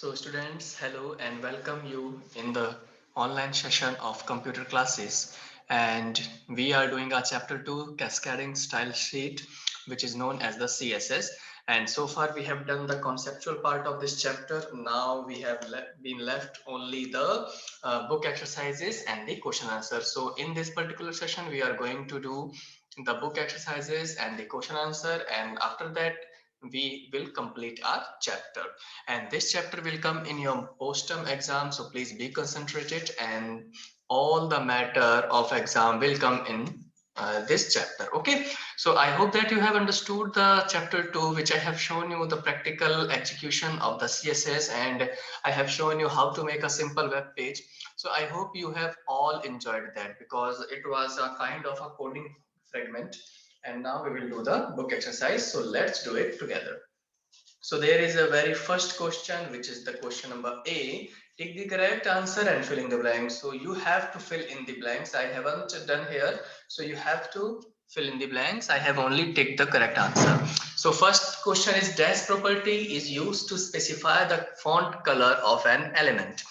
So students, hello and welcome you in the online session of computer classes. And we are doing our chapter 2 cascading style sheet, which is known as the CSS. And so far we have done the conceptual part of this chapter. Now we have been left only the book exercises and the question answer. So in this particular session, we are going to do the book exercises and the question answer. And after that, we will complete our chapter, and this chapter will come in your post-term exam, so please be concentrated, and all the matter of exam will come in this chapter. Okay, so I hope that you have understood the chapter 2, which I have shown you the practical execution of the CSS, and I have shown you how to make a simple web page. So I hope you have all enjoyed that, because it was a kind of a coding fragment. And now we will do the book exercise, so let's do it together. So there is a very first question, which is the question number A. Take the correct answer and fill in the blanks. So you have to fill in the blanks. I haven't done here. So you have to fill in the blanks. I have only take the correct answer. So first question is, dash property is used to specify the font color of an element.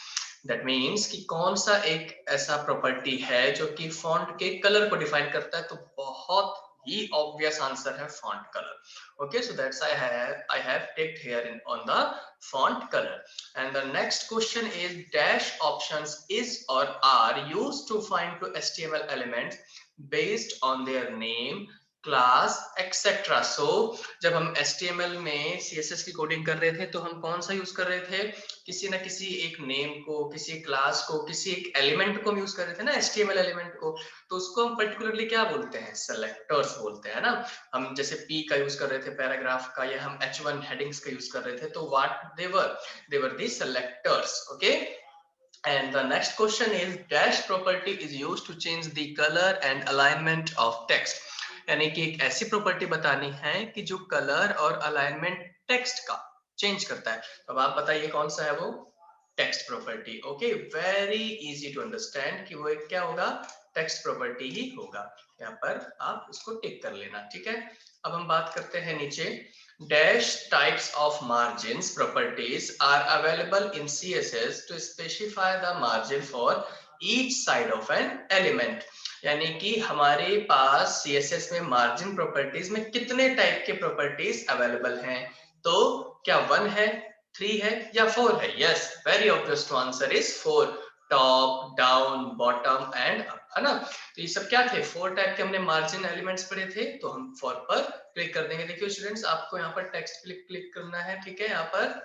That means कि कौन सा एक ऐसा property है जो कि font के colour को डिफाइन करता है, तो बहुत ही ऑब्वियस आंसर है font colour. Okay, so that's I have ticked here on the font color. And the next question is, dash options is or are used to find to HTML elements based on their name, class etcetera. So जब हम HTML में CSS की coding कर रहे थे, तो हम कौन सा यूज कर रहे थे? किसी ना किसी एक नेम को, किसी क्लास को, किसी एक एलिमेंट को हम यूज कर रहे थे ना, HTML एलिमेंट को. तो उसको हम पर्टिकुलरली क्या बोलते हैं? सेलेक्टर्स बोलते हैं ना. हम जैसे P का यूज कर रहे थे पैराग्राफ का, या हम H1 हेडिंग्स का यूज कर रहे थे, तो what they were the selectors. Okay, and the next question is, dash property is used to change the color and alignment of text. यानी कि एक ऐसी प्रॉपर्टी बतानी है कि जो कलर और अलाइनमेंट टेक्स्ट का चेंज करता है. तो अब आप बताइए कौन सा है वो? Text property. Okay, very easy to understand कि वो एक क्या होगा? टेक्स्ट प्रॉपर्टी ही होगा. यहाँ पर आप उसको टिक कर लेना. ठीक है, अब हम बात करते हैं नीचे. Dash types of margins properties are available in CSS to specify the margin for each side of an element. यानी कि हमारे पास CSS में मार्जिन प्रॉपर्टीज में कितने टाइप के प्रॉपर्टीज अवेलेबल हैं? तो क्या 1 है, 3 है या 4 है? Yes, very obvious to answer is 4. Top, down, bottom and up, है ना. तो ये सब क्या थे? 4 टाइप के हमने मार्जिन एलिमेंट्स पढ़े थे, तो हम 4 पर क्लिक कर देंगे. देखिए स्टूडेंट्स, आपको यहाँ पर टेक्स्ट क्लिक करना है. ठीक है, यहाँ पर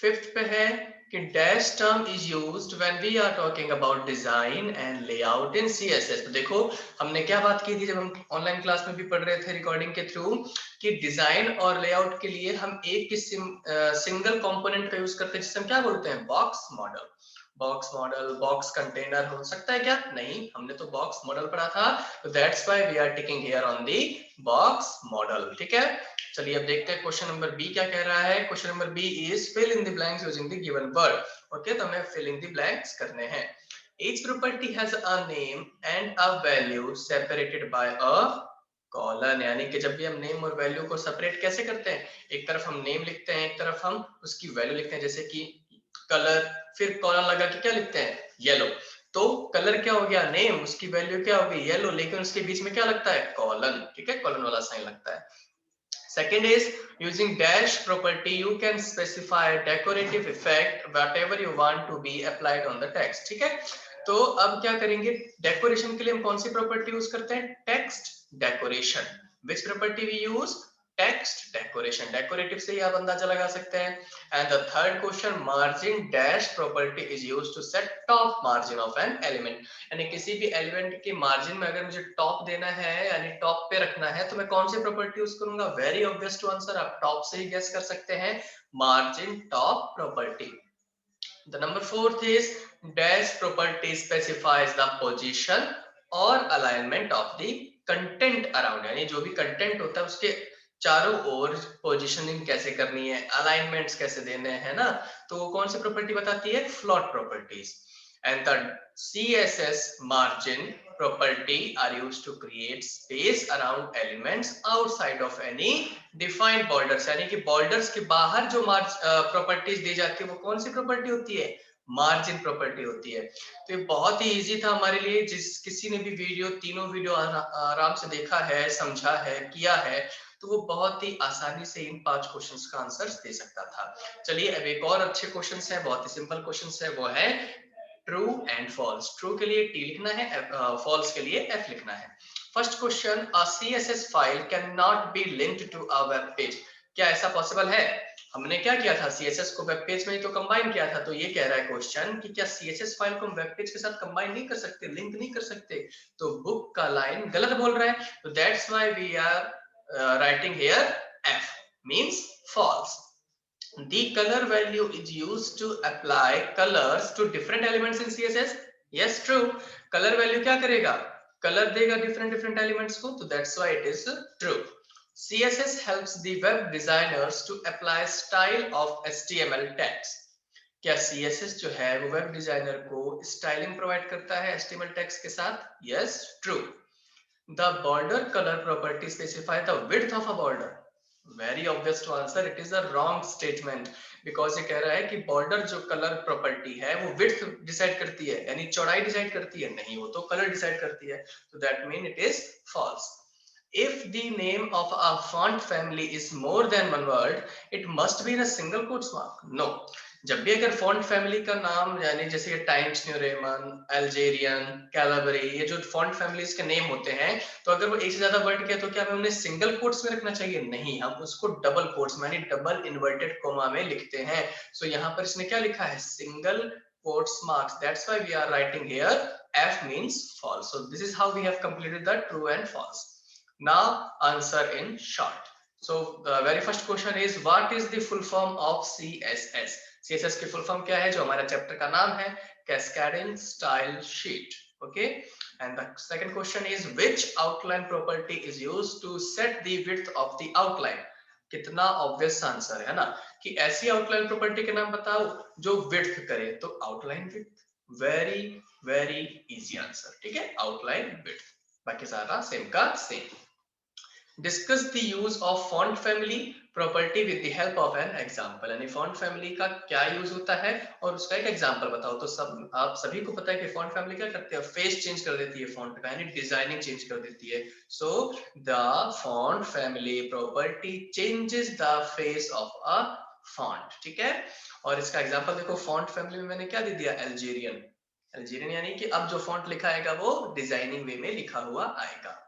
5th पे है कि dash term is used when we are talking about design and layout in CSS. तो देखो, हमने क्या बात की थी जब हम ऑनलाइन क्लास में भी पढ़ रहे थे रिकॉर्डिंग के थ्रू, कि डिजाइन और लेआउट के लिए हम एक ही सिंगल कंपोनेंट का यूज करते हैं, जिसे हम क्या बोलते हैं? Box model. Box model, box container हो सकता है क्या? नहीं, हमने तो बॉक्स मॉडल पढ़ा था. तो that's why we are ticking here on the box model. ठीक है, चलिए अब देखते हैं क्वेश्चन नंबर बी क्या कह रहा है. Question number B is fill in the blanks using the given word. Okay, तो हमें फिल इन द ब्लैंक्स करने हैं. Each property has a name and a value separated by a colon. यानी कि जब भी हम नेम और वैल्यू को सेपरेट कैसे करते हैं? एक तरफ हम नेम लिखते हैं, एक तरफ हम उसकी वैल्यू लिखते हैं. जैसे कि कलर, फिर कॉलन लगा के क्या लिखते हैं? येलो. तो कलर क्या हो गया? नेम. उसकी वैल्यू क्या हो गई? येलो. लेकिन उसके बीच में क्या लगता है? कॉलन. ठीक है, कॉलन वाला साइन लगता है. Second is, using dash property you can specify decorative effect whatever you want to be applied on the text. ठीक है, तो अब क्या करेंगे? डेकोरेशन के लिए हम कौन सी प्रॉपर्टी यूज करते हैं? Text decoration. Which property we use? Text decoration. Decorative से ही आप अंदाजा लगा सकते हैं. And the third question, margin dash property is used to set top margin of an element. यानी किसी भी एलिमेंट के मार्जिन में अगर मुझे टॉप देना है, यानी टॉप पे रखना है, तो मैं कौन सी प्रॉपर्टी यूज करूंगा? वेरी ऑब्वियस टू आंसर, आप टॉप से ही गेस कर सकते हैं, margin top property. The number 4th is, dash property specifies the position or alignment of the content around. यानी जो भी कंटेंट होता है उसके चारों ओर पोजिशनिंग कैसे करनी है, अलाइनमेंट्स कैसे देने हैं ना. तो कौन सी प्रॉपर्टी बताती है? Float properties. and the CSS margin property are used to create space around elements outside of any defined borders। यानी कि borders के बाहर जो प्रॉपर्टीज दी जाती है वो कौन सी प्रॉपर्टी होती है? मार्जिन प्रॉपर्टी होती है। तो ये बहुत ही इजी था हमारे लिए, जिस किसी ने भी वीडियो तीनों वीडियो आराम से देखा है, समझा है, किया है, तो वो बहुत ही आसानी से इन 5 क्वेश्चंस का आंसर दे सकता था। चलिए अब एक और अच्छे क्वेश्चंस है, बहुत ही सिंपल क्वेश्चंस है, वो है ट्रू एंड फॉल्स। ट्रू के लिए टी लिखना है, फॉल्स के लिए एफ लिखना है। First question, a CSS file can not be linked to a web page. क्या ऐसा पॉसिबल है? हमने क्या किया था, सीएसएस को वेब पेज में ही तो कंबाइन किया था। तो ये कह रहा है क्वेश्चन कि क्या सीएसएस फाइल को हम वेब पेज के साथ कंबाइन नहीं कर सकते, लिंक नहीं कर सकते? तो बुक का लाइन गलत बोल रहा है, तो that's why we are writing here F means false. The color value is used to apply colors to different elements in CSS. Yes, true. Color value क्या करेगा? Color देगा different elements को, तो that's why it is true. CSS helps the web designers to apply style of HTML tags. क्या CSS जो है वो web designer को स्टाइलिंग प्रोवाइड करता है HTML टैग्स के साथ? Yes, true. The border color property specify the width of a border. Very obvious to answer, it is a wrong statement because ये कह रहा है कि border जो color property है वो width decide करती है, यानी चौड़ाई decide करती है, नहीं, वो तो color decide करती है, so that mean it is false. If the name of a font family is more than one word, it must be in a single quotes mark. No. जब भी अगर फॉन्ट फैमिली का नाम, यानी जैसे ये टाइम्स न्यू रोमन, अल्जेरियन, कैलाबरी, ये जो फॉन्ट फैमिलीज के नेम होते हैं, तो अगर वो एक से ज्यादा वर्ड के, तो क्या हमें उन्हें सिंगल कोट्स में रखना चाहिए? नहीं, हम उसको डबल कोट्स में, यानी डबल इन्वर्टेड कोमा में लिखते हैं। सो यहाँ पर इसने क्या लिखा है? Single quotes marks. That's why we are writing here F means false. So this is how we have completed the true and false. Now answer in short. So the very first question is, what is the full form of CSS? CSS की full form क्या है? जो हमारा chapter का नाम है, Cascading Style Sheet. Okay. And the second question is, which outline property is used to set the width of the outline? कितना obvious answer है ना, कि ऐसी आउटलाइन प्रॉपर्टी के नाम बताओ जो विड्थ करे, तो outline width. Very very easy answer, ठीक है, आउटलाइन विड्थ। बाकी सारा सेम का same. Discuss the use of font family property with the help of an example. यानी फॉन्ट फैमिली का क्या यूज होता है और उसका एक एग्जांपल बताओ। तो सब आप सभी को पता है कि फॉन्ट फैमिली क्या करते हैं? फेस चेंज कर देती है फॉन्ट का, यानी डिजाइनिंग चेंज कर देती है। So the font family property changes the face of a font, ठीक है। और इसका एग्जांपल देखो, फॉन्ट फैमिली में मैंने क्या दे दिया? अल्जेरियन। अल्जेरियन यानी कि अब जो फॉन्ट लिखा आएगा वो डिजाइनिंग वे में लिखा हुआ आएगा।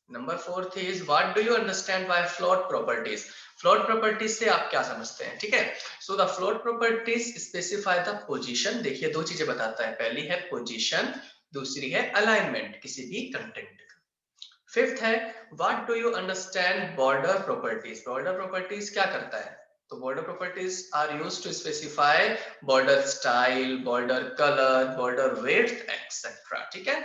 Number fourth is, what do you understand by float properties? Float properties से आप क्या समझते हैं? ठीक है, so the float properties specify the position. देखिए दो चीजें बताता है, पहली है पोजीशन, दूसरी है अलाइनमेंट किसी भी कंटेंट का। फिफ्थ है, what do you understand border properties? Border properties क्या करता है? तो border properties are used to specify border style, border colour, border width etcetera, ठीक है।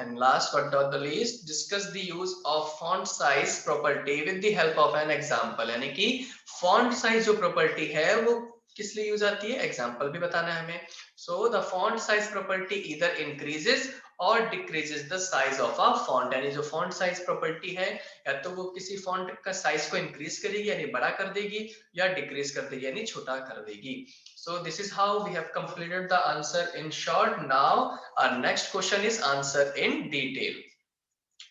And last but not the least, discuss the use of font size property with the help of an example. यानी कि font size जो property है वो किस लिए use आती है? एग्जाम्पल भी बताना है हमें। So the font size property either increases or decreases the size of a font। यानी जो font size property है, या तो वो किसी font का size को increase करेगी यानी बड़ा कर देगी, या decrease कर देगी यानी छोटा कर देगी। So this is how we have completed the answer in short. Now our next question is answer in detail.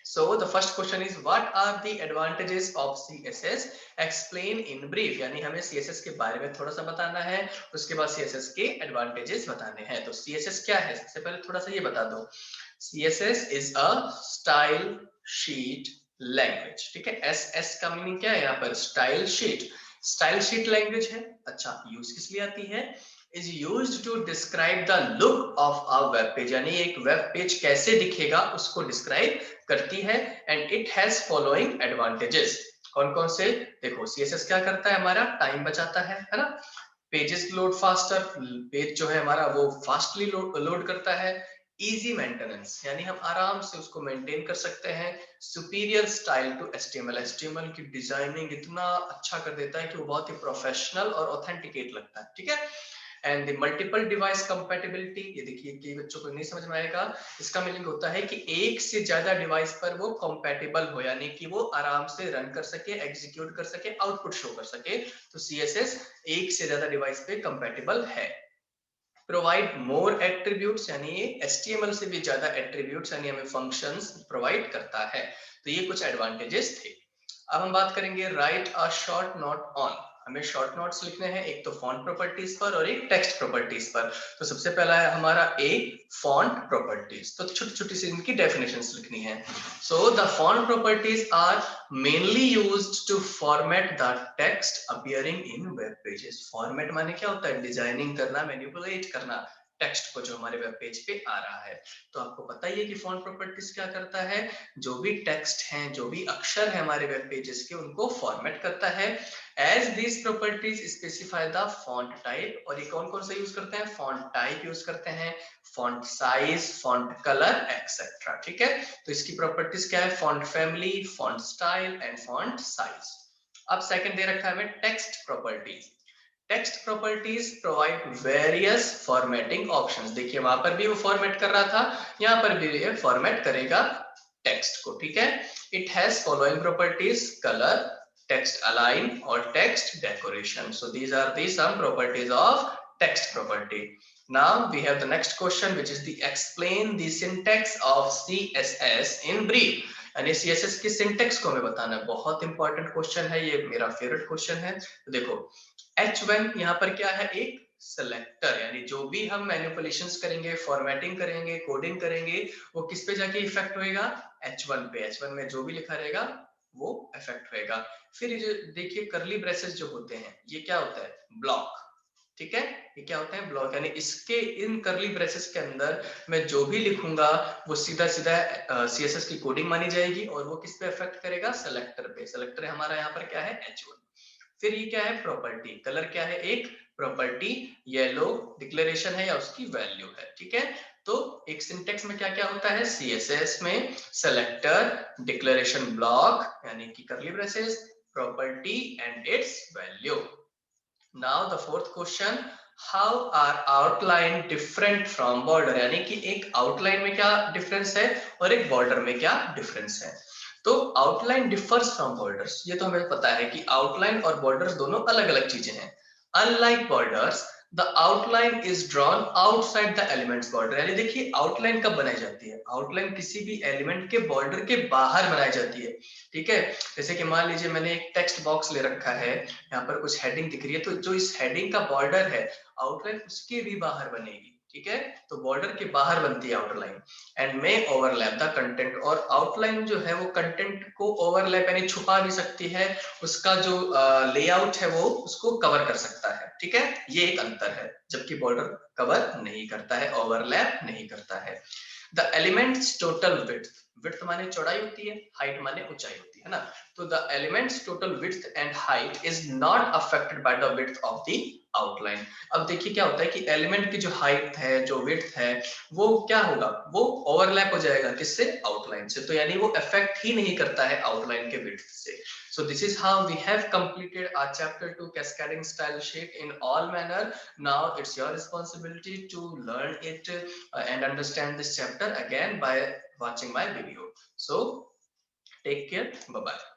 So the first question is, what are the advantages of CSS? Explain in brief। यानी हमें CSS के बारे में थोड़ा सा बताना है, उसके बाद CSS के advantages बताने हैं। तो CSS क्या है? सबसे पहले थोड़ा सा ये बता दो। CSS is a style sheet language, ठीक है। SS का मीनिंग क्या है यहाँ पर? Style sheet. Style sheet language है। अच्छा, यूज किस लिए आती है? is used to describe the look of a web page। यानी एक वेब पेज कैसे दिखेगा उसको डिस्क्राइब करती है। And it has following advantages. कौन कौन से? देखो, CSS क्या करता है? हमारा टाइम बचाता है ना। पेजेस लोड फास्टर, पेज जो है हमारा वो फास्टली लोड करता है। इजी मेंटेनेंस, यानी हम आराम से उसको मेंटेन कर सकते हैं। Superior style to HTML। HTML की डिजाइनिंग इतना अच्छा कर देता है कि वो बहुत ही प्रोफेशनल और ऑथेंटिकेट लगता है, ठीक है। And the multiple device compatibility, ये देखिए कि बच्चों को नहीं समझ में आएगा, इसका मीनिंग होता है कि एक से ज्यादा डिवाइस पर वो कंपैटिबल हो, यानी कि वो आराम से रन कर सके, एग्जीक्यूट कर सके, आउटपुट शो कर सके। तो CSS एक से ज्यादा डिवाइस पे कंपैटिबल है। प्रोवाइड मोर एट्रीब्यूट्स, यानी ये HTML से भी ज्यादा एट्रीब्यूट्स यानी हमें फंक्शंस प्रोवाइड करता है। तो ये कुछ एडवांटेजेस थे। अब हम बात करेंगे right a short note on. हमें शॉर्ट नोट्स लिखने हैं, एक तो फॉन्ट प्रॉपर्टीज पर और एक टेक्स्ट प्रॉपर्टीज पर। तो सबसे पहला है हमारा ए फॉन्ट प्रॉपर्टीज, तो छोटी छोटी सी इनकी डेफिनेशंस लिखनी है। So the font properties are mainly used to format the text appearing in web pages. Format माने क्या होता है? डिजाइनिंग करना, मैनिपुलेट करना टेक्स्ट को जो हमारे वेब पेज पे आ रहा है। तो आपको पता ही है कि फॉन्ट प्रॉपर्टीज क्या करता है, जो भी टेक्स्ट हैं, जो भी अक्षर है हमारे वेब पेजेस के, उनको फॉर्मेट करता है। As this properties specify the font type, और ये कौन कौन सा यूज करते हैं? फॉन्ट टाइप यूज करते हैं, font size, font colour etcetera. ठीक है, तो इसकी प्रॉपर्टीज क्या है? Font family, font style and font size. अब सेकंड दे रखा है हमें text properties. Text properties provide various formatting options. देखिए वहां पर भी वो फॉर्मेट कर रहा था, यहाँ पर भी ये फॉर्मेट करेगा टेक्स्ट को। ठीक है, it has following properties: colour, text align और text decoration. So these are the some properties of text property. Now we have the next question, which is the explain the syntax of CSS in brief. यानी CSS की syntax को हमें बताना है। बहुत important question है, ये मेरा फेवरेट क्वेश्चन है। तो देखो H1 यहाँ पर क्या है? एक सेलेक्टर, यानी जो भी हम मैनिपुलेशंस करेंगे, फॉर्मेटिंग करेंगे, कोडिंग करेंगे, वो किस पे जाके इफेक्ट होएगा? H1 पे। H1 में जो भी लिखा रहेगा वो इफेक्ट होएगा। फिर ये जो देखिए करली ब्रेसेस जो होते हैं, ये क्या होता है? ब्लॉक। ठीक है, ये क्या होता है? ब्लॉक। यानी इसके इन करली ब्रेसेस के अंदर मैं जो भी लिखूंगा वो सीधा सीधा CSS की कोडिंग मानी जाएगी, और वो किस पे इफेक्ट करेगा? सेलेक्टर पे। सेलेक्टर हमारा यहाँ पर क्या है? H1। फिर ये क्या है? प्रॉपर्टी। कलर क्या है? एक प्रॉपर्टी, येलो डिक्लेरेशन है या उसकी वैल्यू है। ठीक है, तो एक सिंटेक्स में क्या क्या होता है? CSS में सेलेक्टर, डिक्लेरेशन ब्लॉक यानी कि curly braces, property and its value. Now the fourth question, how are outline different from border, यानी कि एक आउटलाइन में क्या डिफरेंस है और एक बॉर्डर में क्या डिफरेंस है। तो आउटलाइन डिफर्स फ्रॉम बॉर्डर्स, ये तो हमें पता है कि आउटलाइन और बॉर्डर्स दोनों अलग अलग चीजें हैं। Unlike borders, the outline is drawn outside the elements border. यानी देखिए आउटलाइन कब बनाई जाती है? आउटलाइन किसी भी एलिमेंट के बॉर्डर के बाहर बनाई जाती है। ठीक है, जैसे कि मान लीजिए मैंने एक टेक्स्ट बॉक्स ले रखा है, यहाँ पर कुछ हेडिंग दिख रही है, तो जो इस हेडिंग का बॉर्डर है, आउटलाइन उसके भी बाहर बनेगी। ठीक है, तो बॉर्डर के बाहर बनती है outline. And may overlap the content, और आउटलाइन जो है वो कंटेंट को ओवरलैप यानी छुपा भी सकती है, उसका जो लेआउट है वो उसको कवर कर सकता है। ठीक है, ये एक अंतर है, जबकि बॉर्डर कवर नहीं करता है, ओवरलैप नहीं करता है। The elements total width, width माने चौड़ाई होती है, हाइट माने ऊंचाई होती है ना। तो the elements total width and height is not affected by the width of the outline. अब देखिए क्या होता है कि एलिमेंट की जो हाइट है, जो विड्थ है, वो क्या होगा? वो ओवरलैप हो जाएगा किससे? आउटलाइन से। तो यानी वो अफेक्ट ही नहीं करता है आउटलाइन के विड्थ से। So this is how we have completed our chapter 2 cascading style sheet in all manner. Now it's your responsibility to learn it and understand this chapter again by watching my video. So take care, bye bye.